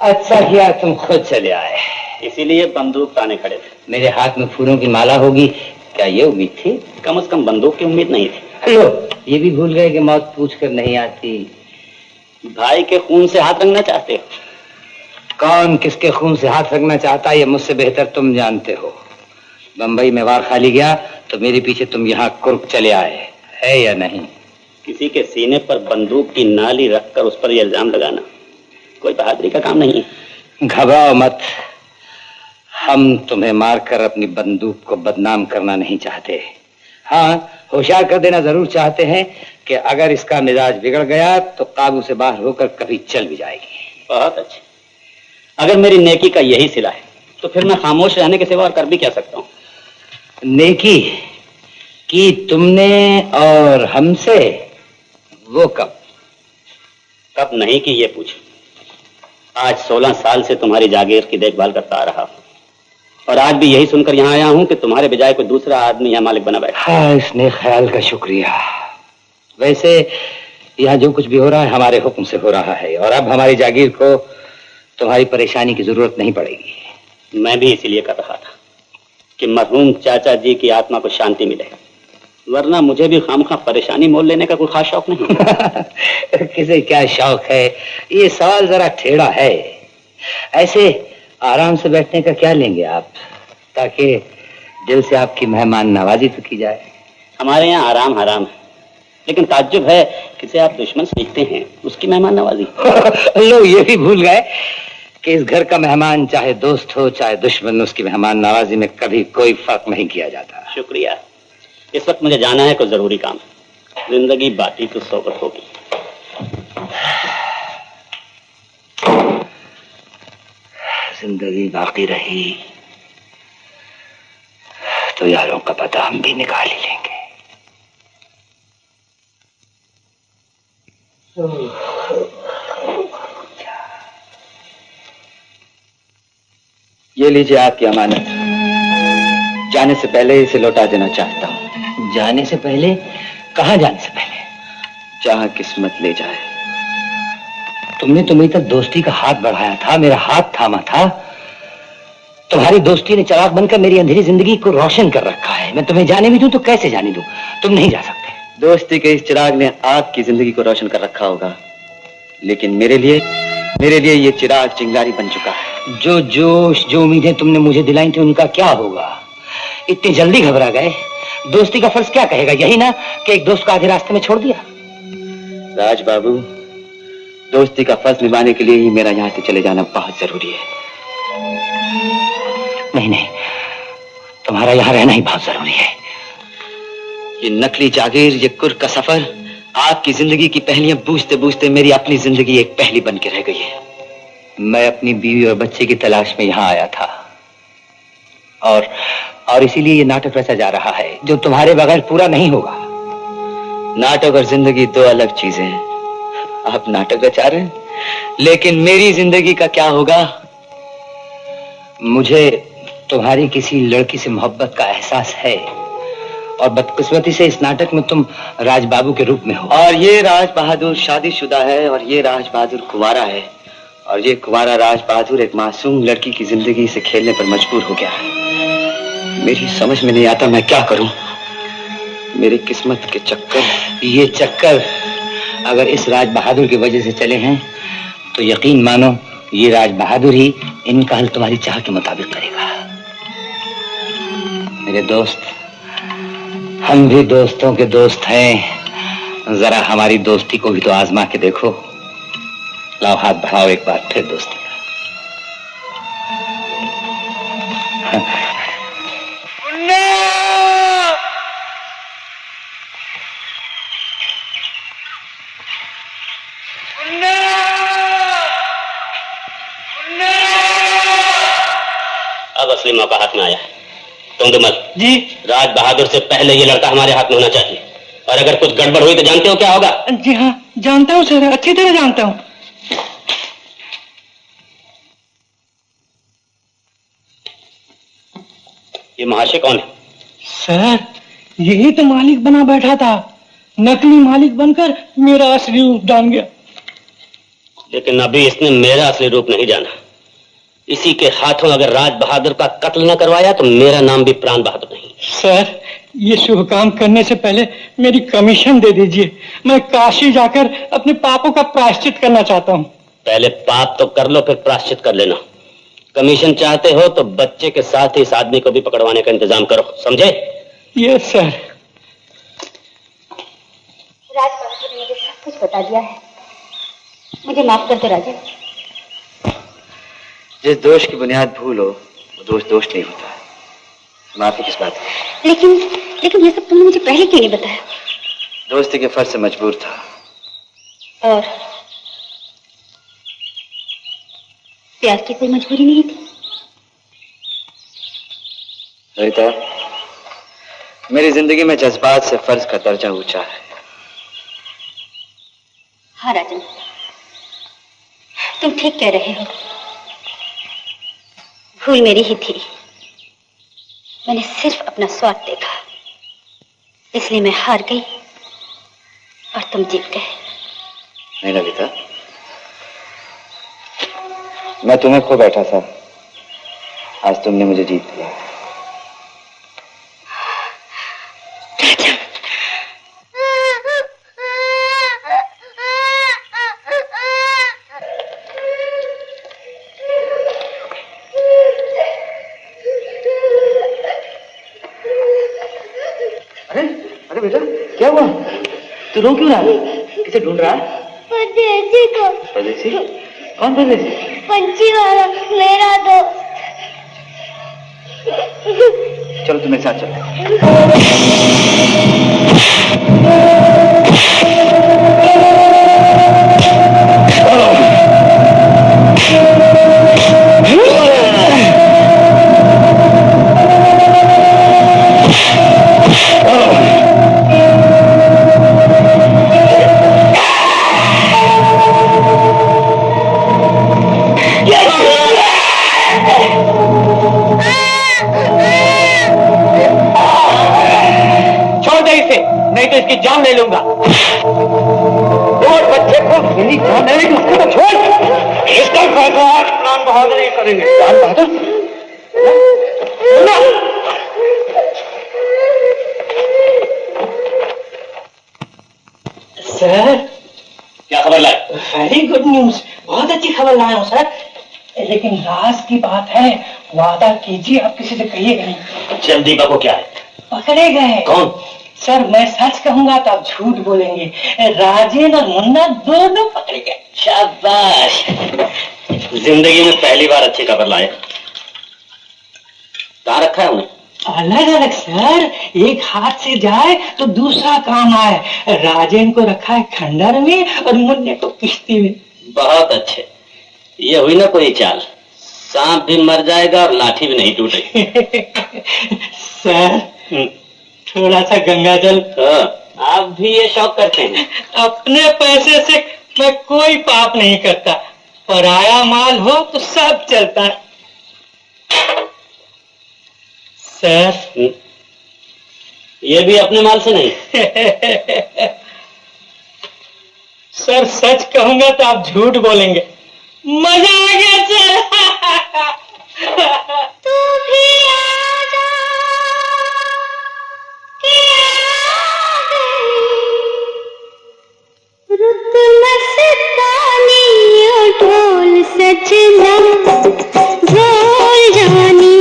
अच्छा किया तुम खुद चले आए, इसीलिए बंदूक ताने खड़े थे। मेरे हाथ में फूलों की माला होगी, क्या ये उम्मीद थी? कम से कम बंदूक की उम्मीद नहीं थी। लो, ये भी भूल गए कि मौत पूछ कर नहीं आती। भाई के खून से हाथ रंगना चाहते हो? कौन किसके खून से हाथ रखना चाहता है ये मुझसे बेहतर तुम जानते हो। बंबई में वार खाली गया तो मेरे पीछे तुम यहाँ कुर्क चले आए, है या नहीं? किसी के सीने पर बंदूक की नाली रखकर उस पर यह इल्जाम लगाना कोई बहादुरी का काम नहीं है। घबराओ मत, हम तुम्हें मारकर अपनी बंदूक को बदनाम करना नहीं चाहते। हाँ, होशियार कर देना जरूर चाहते हैं कि अगर इसका मिजाज बिगड़ गया तो काबू से बाहर होकर कभी चल भी जाएगी। बहुत अच्छे। अगर मेरी नेकी का यही सिला है तो फिर मैं खामोश रहने के सिवा और कर भी क्या सकता हूँ? नेकी की तुमने और हमसे? वो कब? कब नहीं की ये पूछ। आज 16 साल से तुम्हारी जागीर की देखभाल करता आ रहा हूँ और आज भी यही सुनकर यहाँ आया हूँ कि तुम्हारे बजाय कोई दूसरा आदमी यहाँ मालिक बना बैठा। हाँ, इसने ख्याल का शुक्रिया। वैसे यहाँ जो कुछ भी हो रहा है हमारे हुक्म से हो रहा है और अब हमारी जागीर को तुम्हारी परेशानी की जरूरत नहीं पड़ेगी। मैं भी इसीलिए कर रहा था कि मरहूम चाचा जी की आत्मा को शांति मिले, वरना मुझे भी खामखा परेशानी मोल लेने का कोई खास शौक नहीं। किसे क्या शौक है, ये सवाल जरा टेढ़ा है। ऐसे आराम से बैठने का क्या लेंगे आप, ताकि दिल से आपकी मेहमान नवाजी तो की जाए। हमारे यहाँ आराम हराम है, लेकिन ताज्जुब है किसे आप दुश्मन सीखते हैं उसकी मेहमान नवाजी। लो, ये भी भूल गए कि इस घर का मेहमान चाहे दोस्त हो चाहे दुश्मन, उसकी मेहमान नवाजी में कभी कोई फर्क नहीं किया जाता। शुक्रिया। इस वक्त मुझे जाना है, कोई जरूरी काम है। जिंदगी बाकी तो सोबत होगी। जिंदगी बाकी रही तो यारों का पता हम भी निकाल ही लेंगे। ये लीजिए आपकी अमानत, जाने से पहले इसे लौटा देना चाहता हूँ। जाने से पहले? कहाँ जाने से पहले? जहाँ किस्मत ले जाए। तुमने तो मेरी तक दोस्ती का हाथ बढ़ाया था, मेरा हाथ थामा था। तुम्हारी दोस्ती ने चिराग बनकर मेरी अंधेरी जिंदगी को रोशन कर रखा है। मैं तुम्हें जाने भी दूं तो कैसे जाने दूं? तुम नहीं जा सकते। दोस्ती के इस चिराग ने आपकी जिंदगी को रोशन कर रखा होगा, लेकिन मेरे लिए ये चिराग चिंगारी बन चुका है। जो जोश, जो उम्मीदें तुमने मुझे दिलाई थी उनका क्या होगा? इतनी जल्दी घबरा गए? दोस्ती का फर्ज क्या कहेगा, यही ना कि एक दोस्त को आधे रास्ते में छोड़ दिया? राज बाबू, दोस्ती का फर्ज निभाने के लिए ही मेरा यहाँ से चले जाना बहुत जरूरी है। नहीं, तुम्हारा यहाँ रहना ही बहुत जरूरी है। ये नकली जागीर, ये कुर्क का सफर, आपकी जिंदगी की पहलियां बूझते बूझते मेरी अपनी जिंदगी एक पहली बन के रह गई है। मैं अपनी बीवी और बच्चे की तलाश में यहाँ आया था और इसीलिए ये नाटक रचा जा रहा है जो तुम्हारे बगैर पूरा नहीं होगा। नाटक और जिंदगी दो अलग चीजें हैं। आप नाटक रचा रहे हैं, लेकिन मेरी जिंदगी का क्या होगा? मुझे तुम्हारी किसी लड़की से मोहब्बत का एहसास है और बदकिस्मती से इस नाटक में तुम राज बाबू के रूप में हो। और ये राज बहादुर शादीशुदा है और ये राज बहादुर कुंवारा है, और ये कुंवारा राज बहादुर एक मासूम लड़की की जिंदगी से खेलने पर मजबूर हो गया है। मेरी समझ में नहीं आता मैं क्या करूं। मेरी किस्मत के चक्कर, ये चक्कर अगर इस राज बहादुर की वजह से चले हैं तो यकीन मानो ये राज बहादुर ही इनका हल तुम्हारी चाह के मुताबिक करेगा। मेरे दोस्त, हम भी दोस्तों के दोस्त हैं, जरा हमारी दोस्ती को भी तो आजमा के देखो। लाओ हाथ बढ़ाओ एक बार फिर दोस्ती का। अब असली मौका हाथ में आया है। तुंदमल जी, राज बहादुर से पहले ये लड़का हमारे हाथ में होना चाहिए, और अगर कुछ गड़बड़ हुई तो जानते हो क्या होगा? जी हाँ, जानता हूँ सर, अच्छी तरह जानता हूँ। ये महाशय कौन है? सर, यही तो मालिक बना बैठा था, नकली मालिक बनकर मेरा असली रूप जान गया। लेकिन अभी इसने मेरा असली रूप नहीं जाना। इसी के हाथों अगर राज बहादुर का कत्ल न करवाया तो मेरा नाम भी प्राण बहादुर नहीं। सर, ये शुभ काम करने से पहले मेरी कमीशन दे दीजिए। मैं काशी जाकर अपने पापों का प्रायश्चित करना चाहता हूँ। पहले पाप तो कर लो, फिर प्रायश्चित कर लेना। कमीशन चाहते हो तो बच्चे के साथ ही इस आदमी को भी पकड़वाने का इंतजाम करो, समझे? Yes sir. राज बहादुर ने मुझे सब कुछ बता दिया है, मुझे माफ कर दो राजन। जिस दोष की बुनियाद भूल हो वो दोष नहीं होता। माफी किस बात की? लेकिन ये सब तुमने मुझे पहले क्यों नहीं बताया? दोस्ती के फर्ज से मजबूर था। और प्यार की कोई मजबूरी नहीं थी? ललिता, मेरी जिंदगी में जज्बात से फर्ज का दर्जा ऊंचा है। हाँ राजन, तुम ठीक कह रहे हो। भूल मेरी ही थी। मैंने सिर्फ अपना स्वार्थ देखा, इसलिए मैं हार गई और तुम जीत गए। नहीं ललिता, मैं तुम्हें खो बैठा था, आज तुमने मुझे जीत लिया। अरे बेटा, क्या हुआ? तू रो क्यों रहा है? किसे ढूंढ रहा है? परदेसी को। परदेसी? कौन परदेसी? पंछी वाला, मेरा दोस्त। चलो तुम मेरे साथ चलो। नहीं तो इसकी जान ले लूंगा। और बच्चे को मेरी जान ले लेगी, उसको तो छोड़। इसका फैसला आज प्राण बहादुर ही करेंगे। प्राण बहादुर? सर, क्या खबर लाए? वेरी गुड न्यूज, बहुत अच्छी खबर लाया हूँ सर। लेकिन राज की बात है, वादा कीजिए आप किसी से कहिएगा नहीं। चल दीपक को क्या है? पकड़े गए। कौन? सर, मैं सच कहूंगा तो आप झूठ बोलेंगे। राजेन और मुन्ना दोनों पकड़े गए। शाबाश, जिंदगी में पहली बार अच्छी खबर लाए। कहाँ रखा है उन्हें? अलग अलग सर, एक हाथ से जाए तो दूसरा काम आए। राजेन को रखा है खंडर में और मुन्ने को किश्ती में। बहुत अच्छे, ये हुई ना कोई चाल। सांप भी मर जाएगा और लाठी भी नहीं टूटेगी। सर, थोड़ा सा गंगा जल। आप भी ये शौक करते हैं? अपने पैसे से मैं कोई पाप नहीं करता, पराया माल हो तो सब चलता है। सर, ये भी अपने माल से नहीं? सर, सच कहूंगा तो आप झूठ बोलेंगे। मजा आ गया सर। तू भी आजा कि आ गई रुत मस्तानी ओ ढोल सजना ढोल जानी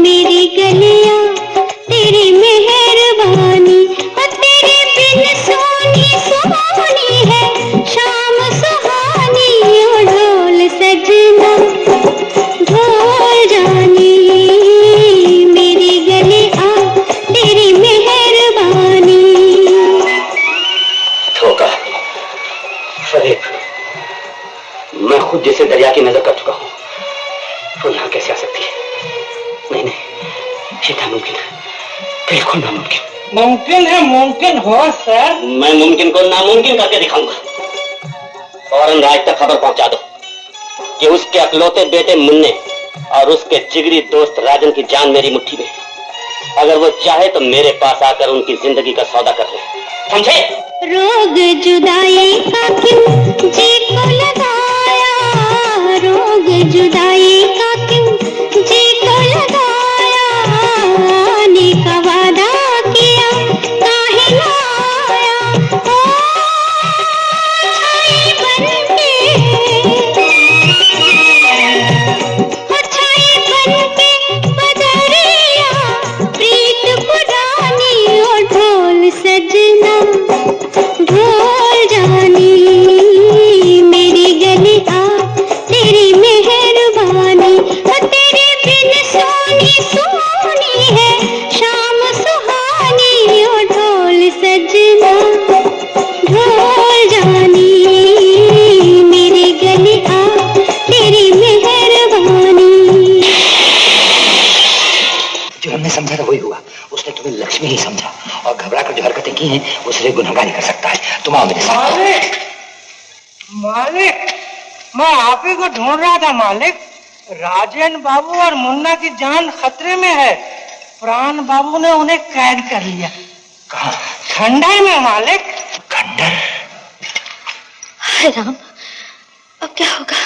मेरी गलियां तेरी मेहरबानी और तेरे बिन सोनी सोनी है शाम सुहानी ओ ढोल सजना ढोल जानी मेरी गलियां तेरी मेहरबानी। धोखा, फरेब, मैं खुद जिसे दरिया की नजर कर चुका हूँ, वो यहाँ कैसे आ सकती है? नहीं नहीं, ये नामुमकिन है, बिल्कुल नामुमकिन। मुमकिन है, मुमकिन हो सर। मैं मुमकिन को नामुमकिन करके दिखाऊंगा। फौरन राज तक खबर पहुंचा दो कि उसके अकलौते बेटे मुन्ने और उसके जिगरी दोस्त राजन की जान मेरी मुट्ठी में। अगर वो चाहे तो मेरे पास आकर उनकी जिंदगी का सौदा कर ले, समझे? रोग जुदाई का क्यों जी को दूसरे गुनहगारी कर सकता है। तुम आओ मेरे साथ। मालिक, मालिक, मैं आप ही को ढूंढ रहा था मालिक। राजेन बाबू और मुन्ना की जान खतरे में है। प्राण बाबू ने उन्हें कैद कर लिया। कहाँ? खंडर में मालिक। खंडर? हाय राम, अब क्या होगा?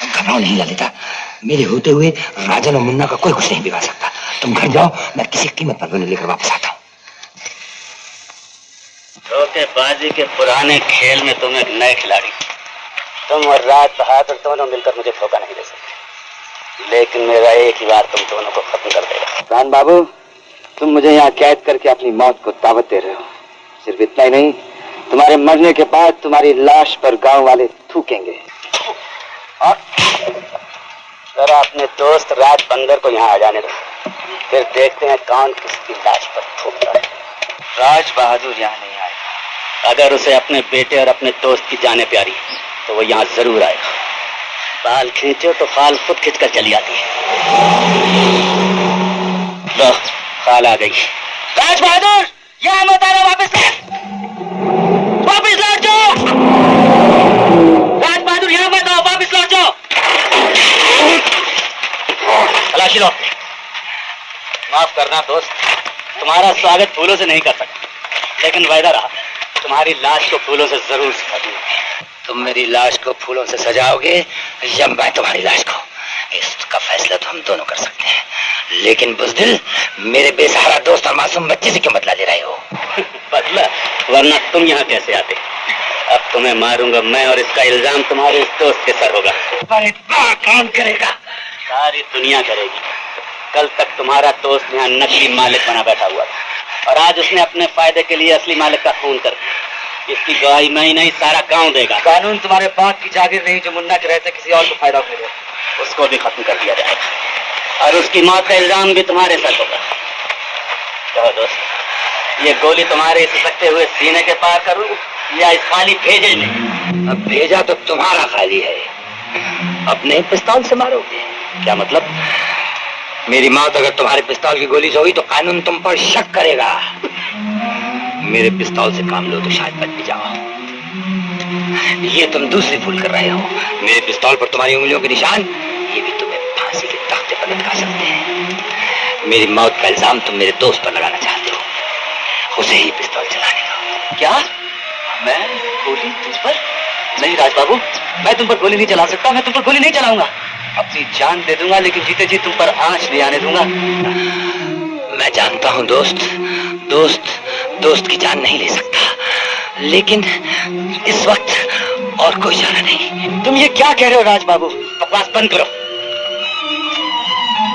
घबराओ नहीं ललिता, मेरे होते हुए राजन और मुन्ना का कोई कुछ नहीं बिगाड़ सकता। तुम घर जाओ, मैं किसी कीमत पर उन्हें लेकर वापस आता हूँ। धोखेबाजी के पुराने खेल में तुम एक नए खिलाड़ी। तुम और राज बहादुर दोनों मिलकर मुझे धोखा नहीं दे सकते, लेकिन मेरा एक ही बार तुम दोनों को खत्म कर देगा। प्राण बाबू, तुम मुझे यहाँ कैद करके अपनी मौत को दावत दे रहे हो। सिर्फ इतना ही नहीं, तुम्हारे मरने के बाद तुम्हारी लाश पर गांव वाले थूकेंगे। और जरा अपने दोस्त राज बंदर को यहाँ आ जाने दो, फिर देखते हैं कौन किसकी लाश पर थूकता है। राज बहादुर यहाँ नहीं आएगा। अगर उसे अपने बेटे और अपने दोस्त की जाने प्यारी तो वो यहाँ जरूर आएगा। बाल खींचो तो खाल खुद खींच कर चली आती है। लो, खाल आ गई। राज बहादुर, यहाँ मत आना, वापस लौट जाओ। राज बहादुर, यहाँ मत आओ, वापस लौट जाओ। तलाशी लो। माफ करना दोस्त, तुम्हारा स्वागत फूलों से नहीं कर सकता, लेकिन वायदा रहा, तुम्हारी लाश को फूलों से जरूर सजा दूंगा। तुम मेरी लाश को फूलों से सजाओगे या मैं तुम्हारी लाश को, इसका फैसला तो हम दोनों कर सकते हैं। लेकिन बुज़दिल, मेरे बेसहारा दोस्त और मासूम बच्चे से क्यों बदला ले रहे हो? बदला? वरना तुम यहाँ कैसे आते? अब तुम्हें मारूंगा मैं और इसका इल्जाम तुम्हारे इस दोस्त के सर होगा। पर इतना कौन करेगा? सारी दुनिया करेगी। कल तक तुम्हारा दोस्त यहाँ नकली मालिक बना बैठा हुआ था, और आज उसने अपने फायदे के लिए असली मालिक का खून कर दिया। इसकी गवाही मैं ही नहीं, सारा गांव देगा। कानून तुम्हारे बाप की जागीर नहीं जो मुन्ना के रहते किसी और को फायदा उठाएगा। उसको भी खत्म कर दिया जाएगा, और उसकी मौत का इल्जाम भी तुम्हारे सर होगा। कहो दोस्त, ये गोली तुम्हारे इस सकते हुए सीने के पार करूं या इस खाली भेजे में? अब भेजा तो तुम्हारा खाली है, अपने पिस्तौल से मारोगे। क्या मतलब? मेरी मौत अगर तुम्हारे पिस्तौल की गोली से हुई तो कानून तुम पर शक करेगा। मेरे पिस्तौल से काम लो तो शायद बच भी जाओ। ये तुम दूसरी भूल कर रहे हो। मेरे पिस्तौल पर तुम्हारी उंगलियों के निशान, ये भी तुम्हें फांसी के तख्ते पर लटका सकते हैं। मेरी मौत का इल्जाम तुम मेरे दोस्त पर लगाना चाहते हो, उसे ही पिस्तौल चलाने दो। क्या? मैं गोली तुझ पर? नहीं राज बाबू, मैं तुम पर गोली नहीं चला सकता। मैं तुम पर गोली नहीं चलाऊंगा। अपनी जान दे दूंगा, लेकिन जीते जी तुम पर आंच नहीं आने दूंगा। मैं जानता हूँ दोस्त, दोस्त की जान नहीं ले सकता, लेकिन इस वक्त और कोई चारा नहीं। तुम ये क्या कह रहे हो राज बाबू? बकवास बंद करो।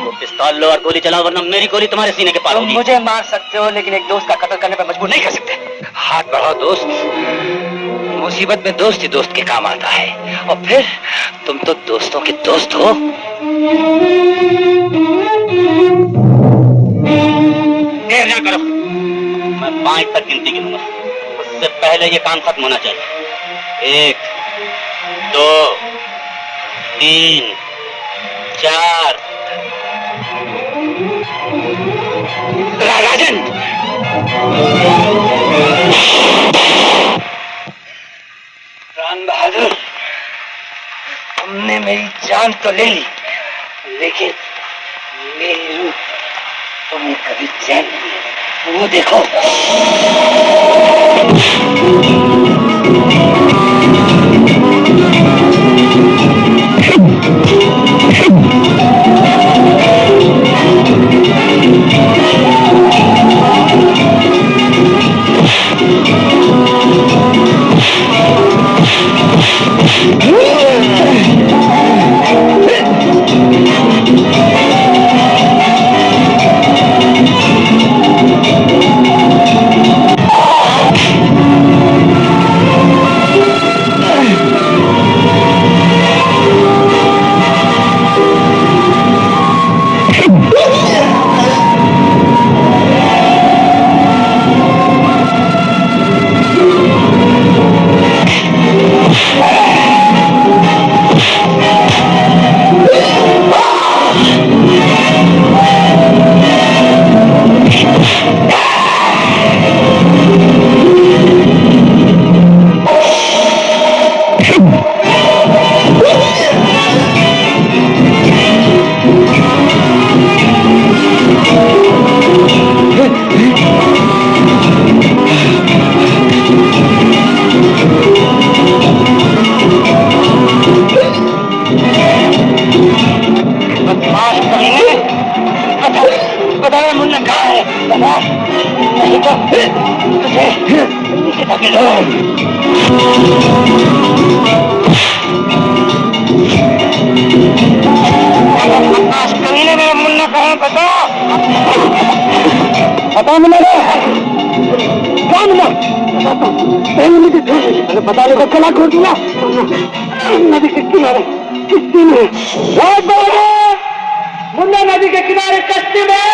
वो पिस्तौल लो और गोली चलाओ, वरना मेरी गोली तुम्हारे सीने के पार तुम होगी। मुझे मार सकते हो, लेकिन एक दोस्त का कत्ल करने पर मजबूर नहीं कर सकते। हाथ बढ़ाओ दोस्त, मुसीबत में दोस्त ही दोस्त के काम आता है। और फिर तुम तो दोस्तों के दोस्त हो। देर ना करो, मैं 5 तक गिनती गिनूंगा, उससे पहले ये काम खत्म होना चाहिए। 1, 2, 3, 4। राजन, राम बहादुर, तुमने मेरी जान तो ले ली, लेकिन मेरी रूह तुम्हें कभी चैन नहीं है। वो देखो। कमीने मेरा मुन्ना कहाँ बता? पता मुन्ना क्या मुन्ना? अरे पता नहीं तो चला खोल दूंगा। नदी के किनारे किश्ती में रात बाबू, मुन्ना नदी के किनारे कश्ती में।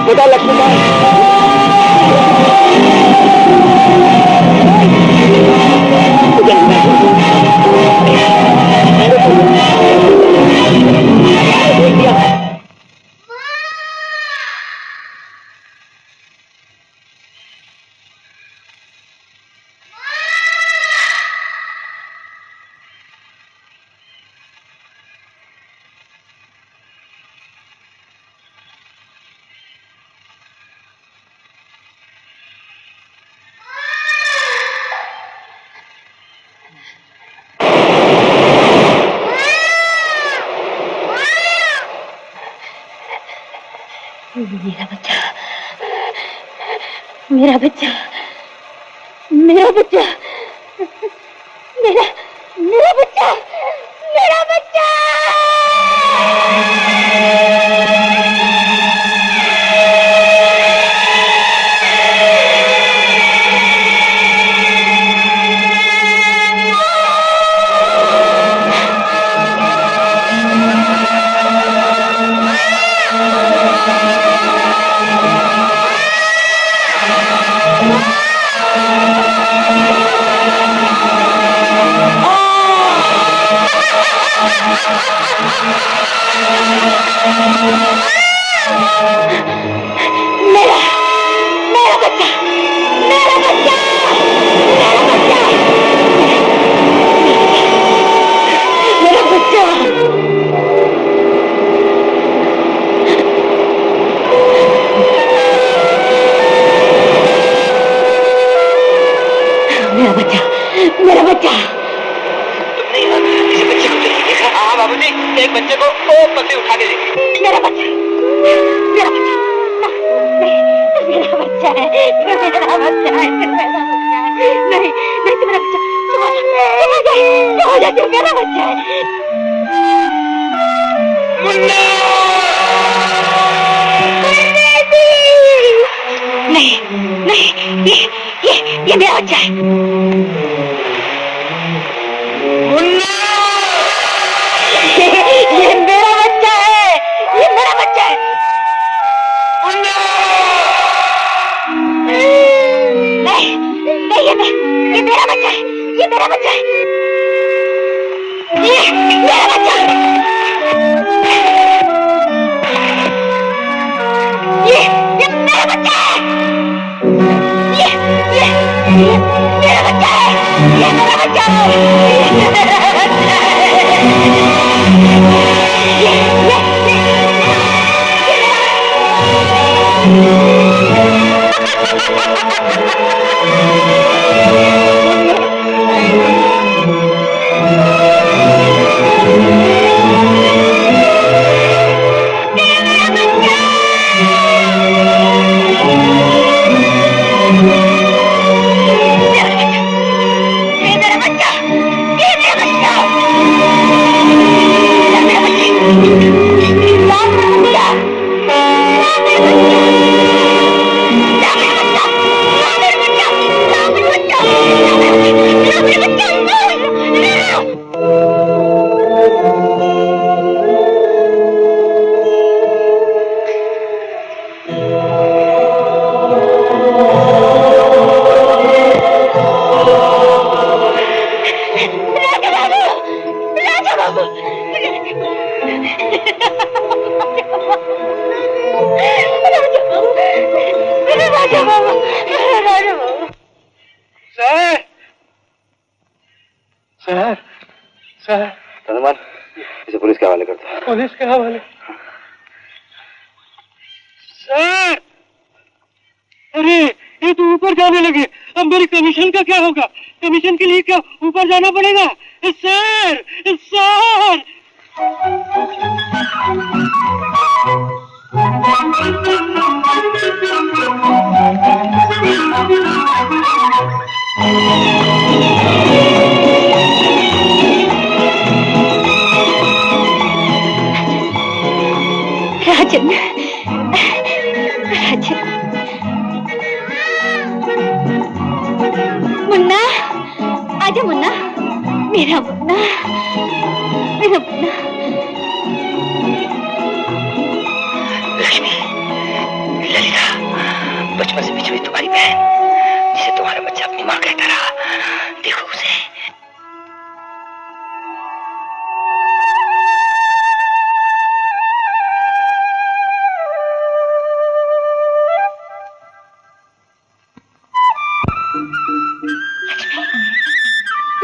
बेटा लक्ष्मीकांत, मेरा बच्चा, मेरा बच्चा, मेरा बच्चा, मेरा मेरा बच्चा, मेरा बच्चा। मेरा बच्चा। तुमने यहाँ किसी बच्चे को नहीं देखा? हाँ बाबूजी, एक बच्चे को ऊपर से उठा के देखा। मेरा बच्चा, मेरा बच्चा, मेरा बच्चा है, मेरा बच्चा है, मेरा बच्चा है। नहीं नहीं, मेरा बच्चा, चुप हो जा, मेरा बच्चा है। मुन्ना! नहीं नहीं, ये मेरा बच्चा है। मुन्ना! ये मेरा बच्चा है, ये मेरा बच्चा है। मुन्ना! नहीं नहीं, ये मेरा बच्चा है, ये मेरा बच्चा है, ये मेरा बच्चा है। ये मेरा बच्चा है, ये मेरा बच्चा है, ये मेरा बच्चा है, ये मेरा बच्चा है। इसे पुलिस के हवाले करता है। पुलिस के हवाले? सर, अरे ये तो ऊपर जाने लगे, अब मेरी कमीशन का का क्या होगा? कमीशन के लिए क्या ऊपर जाना पड़ेगा? सर सर राजन, राजन, मुन्ना, आजा मुन्ना, मेरा मुन्ना, मेरा मुन्ना। लक्ष्मी, ललिता, बचपन से बिछड़ी हुई तुम्हारी बहन, जिसे तुम्हारा बच्चा अपनी माँ कहता रहा, देखो उसे।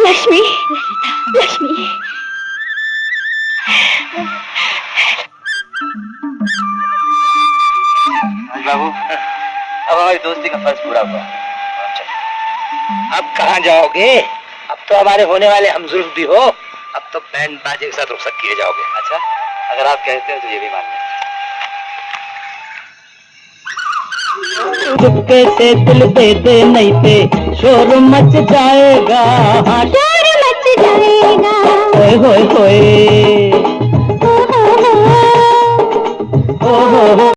लक्ष्मी, लक्ष्मी, बाबू, अब हमारी दोस्ती का फर्ज पूरा हुआ। अब कहाँ जाओगे? अब तो हमारे होने वाले हमजुल्फ भी हो। अब तो बैंड बाजे के साथ रुखसत किए जाओगे। अच्छा, अगर आप कहते हो तो ये भी मान लें। चुपके से दिल दे दे, नहीं ते शोर मच जाएगा, शोर मच जाएगा। होए होए होए, ओ हो हो, ओ हो